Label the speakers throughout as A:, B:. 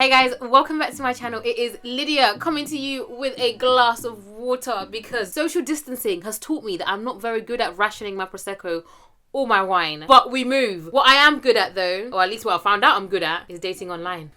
A: Hey guys, welcome back to my channel. It is Lydia coming to you with a glass of water because social distancing has taught me that I'm not very good at rationing my Prosecco or my wine. But we move. What I am good at though, or at least what I found out I'm good at, is dating online.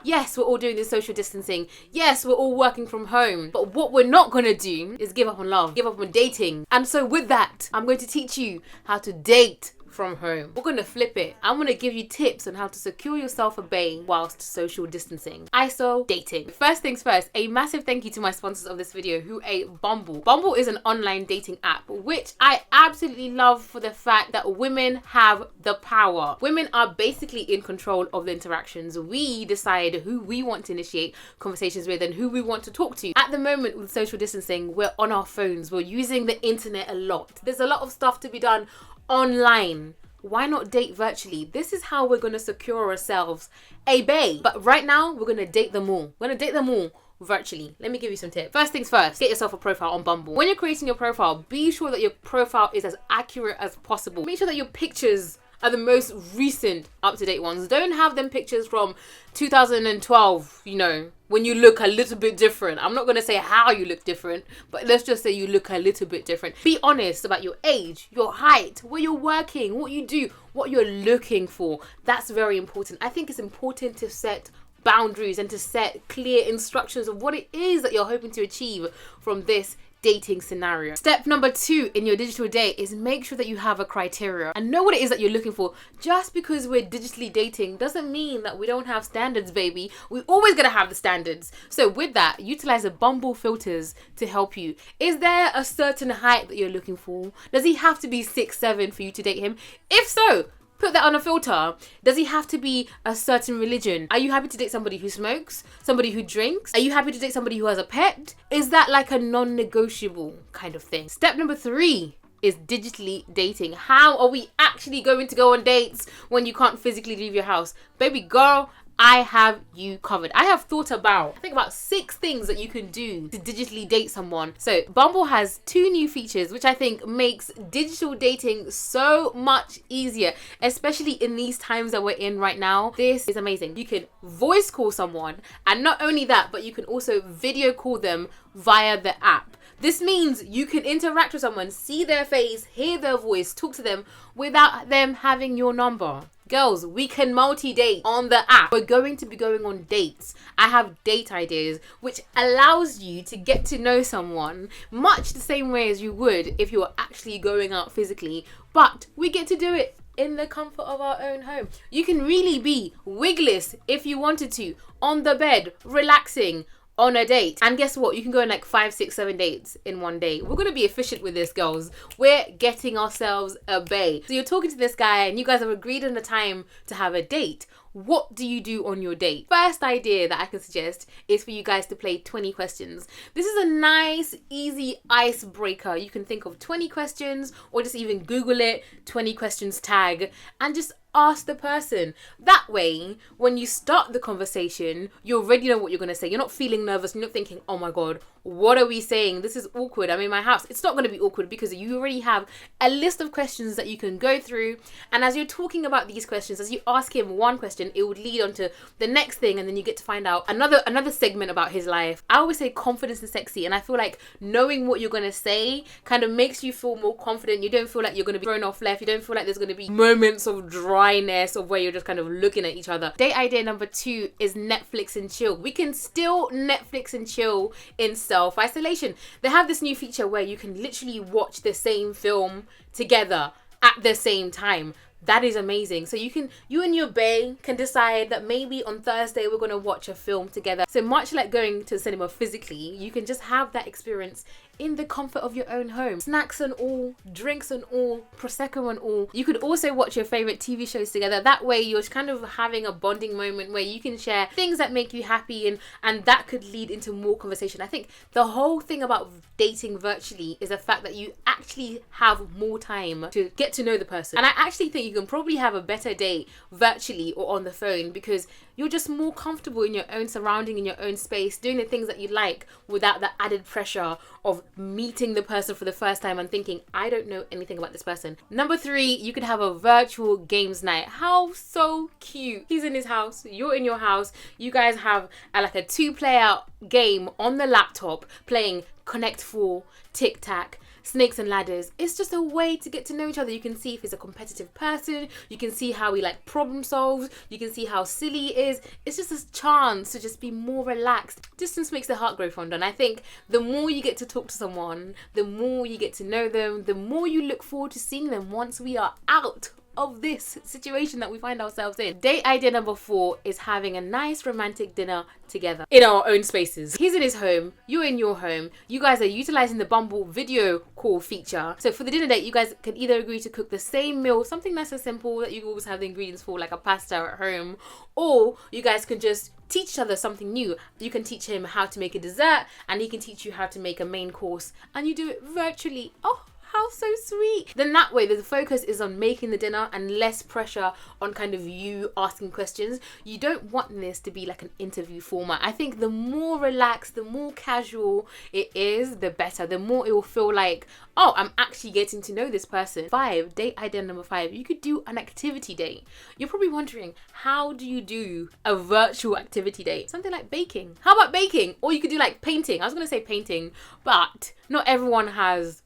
A: Yes, we're all doing this social distancing. Yes, we're all working from home. But what we're not gonna do is give up on love, give up on dating. And so with that, I'm going to teach you how to date from home. We're gonna flip it. I'm gonna give you tips on how to secure yourself a bae whilst social distancing. ISO dating. First things first, a massive thank you to my sponsors of this video who are Bumble. Bumble is an online dating app which I absolutely love for the fact that women have the power. Women are basically in control of the interactions. We decide who we want to initiate conversations with and who we want to talk to. At the moment with social distancing, we're on our phones. We're using the internet a lot. There's a lot of stuff to be done online. Why not date virtually? This is how we're going to secure ourselves a bae. But right now, we're going to date them all. We're going to date them all virtually. Let me give you some tips. First things first, get yourself a profile on Bumble. When you're creating your profile, be sure that your profile is as accurate as possible. Make sure that your pictures are the most recent, up-to-date ones. Don't have them pictures from 2012, you know, when you look a little bit different. I'm not going to say how you look different, but let's just say you look a little bit different. Be honest about your age, your height, where you're working, what you do, what you're looking for. That's very important. I think it's important to set boundaries and to set clear instructions of what it is that you're hoping to achieve from this dating scenario. Step number 2 in your digital date is make sure that you have a criteria and know what it is that you're looking for. Just because we're digitally dating doesn't mean that we don't have standards, baby. We're always gonna have the standards. So with that, utilize the Bumble filters to help you. Is there a certain height that you're looking for? Does he have to be 6'7" for you to date him? If so, put that on a filter. Does he have to be a certain religion? Are you happy to date somebody who smokes? Somebody who drinks? Are you happy to date somebody who has a pet? Is that like a non-negotiable kind of thing? Step number 3 is digitally dating. How are we actually going to go on dates when you can't physically leave your house? Baby girl, I have you covered. I have thought about, I think about 6 things that you can do to digitally date someone. So Bumble has 2 new features which I think makes digital dating so much easier, especially in these times that we're in right now. This is amazing. You can voice call someone, and not only that, but you can also video call them via the app. This means you can interact with someone, see their face, hear their voice, talk to them without them having your number. Girls, we can multi-date on the app. We're going to be going on dates. I have date ideas, which allows you to get to know someone much the same way as you would if you were actually going out physically, but we get to do it in the comfort of our own home. You can really be wigless if you wanted to, on the bed, relaxing, on a date. And guess what? You can go on like 5, 6, 7 dates in one day. We're gonna be efficient with this, girls. We're getting ourselves a bae. So you're talking to this guy and you guys have agreed on the time to have a date. What do you do on your date? First idea that I can suggest is for you guys to play 20 questions. This is a nice, easy icebreaker. You can think of 20 questions or just even Google it, 20 questions tag, and just ask the person. That way, when you start the conversation, you already know what you're going to say. You're not feeling nervous. You're not thinking, oh my God, what are we saying? This is awkward. I'm in my house. It's not going to be awkward because you already have a list of questions that you can go through. And as you're talking about these questions, as you ask him one question, it would lead on to the next thing. And then you get to find out another segment about his life. I always say confidence is sexy. And I feel like knowing what you're going to say kind of makes you feel more confident. You don't feel like you're going to be thrown off left. You don't feel like there's going to be moments of dryness of where you're just kind of looking at each other. Date idea number 2 is Netflix and chill. We can still Netflix and chill in self-isolation. They have this new feature where you can literally watch the same film together at the same time. That is amazing. So you and your bae can decide that maybe on Thursday we're going to watch a film together. So much like going to the cinema physically, you can just have that experience in the comfort of your own home. Snacks and all, drinks and all, Prosecco and all. You could also watch your favorite TV shows together. That way you're kind of having a bonding moment where you can share things that make you happy, and that could lead into more conversation. I think the whole thing about dating virtually is the fact that you actually have more time to get to know the person. And I actually think you can probably have a better date virtually or on the phone because you're just more comfortable in your own surrounding, in your own space, doing the things that you like without the added pressure of meeting the person for the first time and thinking, I don't know anything about this person. Number 3, you could have a virtual games night. How so cute. He's in his house, you're in your house, you guys have like a 2-player game on the laptop playing Connect 4, Tic Tac, Snakes and Ladders. It's just a way to get to know each other. You can see if he's a competitive person, you can see how he like problem solves, you can see how silly he is. It's just a chance to just be more relaxed. Distance makes the heart grow fonder, and I think the more you get to talk to someone, the more you get to know them, the more you look forward to seeing them once we are out of this situation that we find ourselves in. Date idea number 4 is having a nice romantic dinner together in our own spaces. He's in his home, you're in your home, you guys are utilizing the Bumble video call feature. So for the dinner date, you guys can either agree to cook the same meal, something nice and simple that you always have the ingredients for, like a pasta at home, or you guys can just teach each other something new. You can teach him how to make a dessert and he can teach you how to make a main course, and you do it virtually. Oh, how so sweet. Then that way the focus is on making the dinner and less pressure on kind of you asking questions. You don't want this to be like an interview format. I think the more relaxed, the more casual it is, the better. The more it will feel like, oh, I'm actually getting to know this person. 5, date idea number 5, you could do an activity date. You're probably wondering, how do you do a virtual activity date? Something like baking. How about baking? Or you could do like painting. I was gonna say painting, but not everyone has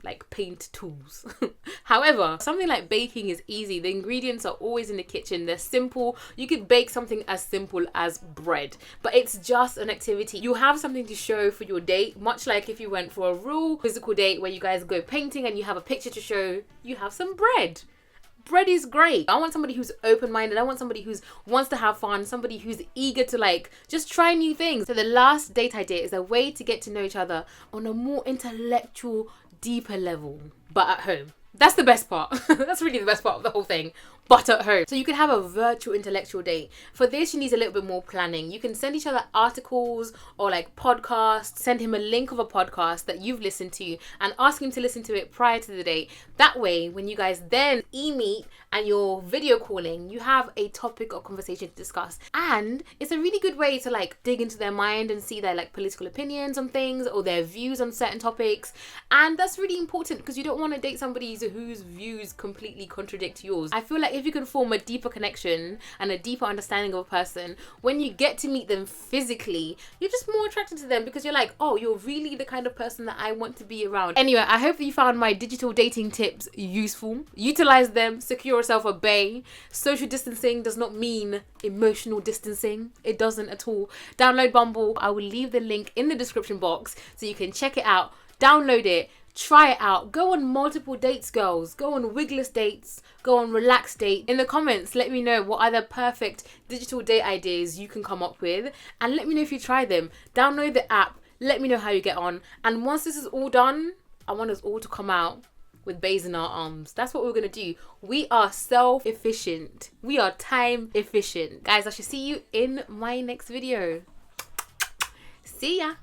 A: like paint tools. However, something like baking is easy. The ingredients are always in the kitchen. They're simple. You could bake something as simple as bread, but it's just an activity. You have something to show for your date, much like if you went for a real physical date where you guys go painting and you have a picture to show. You have some bread. Bread is great. I want somebody who's open-minded. I want somebody who wants to have fun, somebody who's eager to like just try new things. So the last date idea is a way to get to know each other on a more intellectual, deeper level, but at home. That's the best part. That's really the best part of the whole thing, but at home. So you can have a virtual intellectual date. For this, you need a little bit more planning. You can send each other articles or like podcasts, send him a link of a podcast that you've listened to and ask him to listen to it prior to the date. That way, when you guys then e-meet and you're video calling, you have a topic or conversation to discuss. And it's a really good way to like dig into their mind and see their like political opinions on things or their views on certain topics. And that's really important because you don't want to date somebody whose views completely contradict yours. I feel like if you can form a deeper connection and a deeper understanding of a person, when you get to meet them physically, you're just more attracted to them because you're like, oh, you're really the kind of person that I want to be around. Anyway, I hope that you found my digital dating tips useful. Utilize them, secure yourself a bae. Social distancing does not mean emotional distancing. It doesn't at all. Download Bumble. I will leave the link in the description box so you can check it out, download it, try it out. Go on multiple dates, girls. Go on wigless dates. Go on relaxed date. In the comments, let me know what other perfect digital date ideas you can come up with. And let me know if you try them. Download the app. Let me know how you get on. And once this is all done, I want us all to come out with bays in our arms. That's what we're going to do. We are self-efficient. We are time efficient. Guys, I shall see you in my next video. See ya.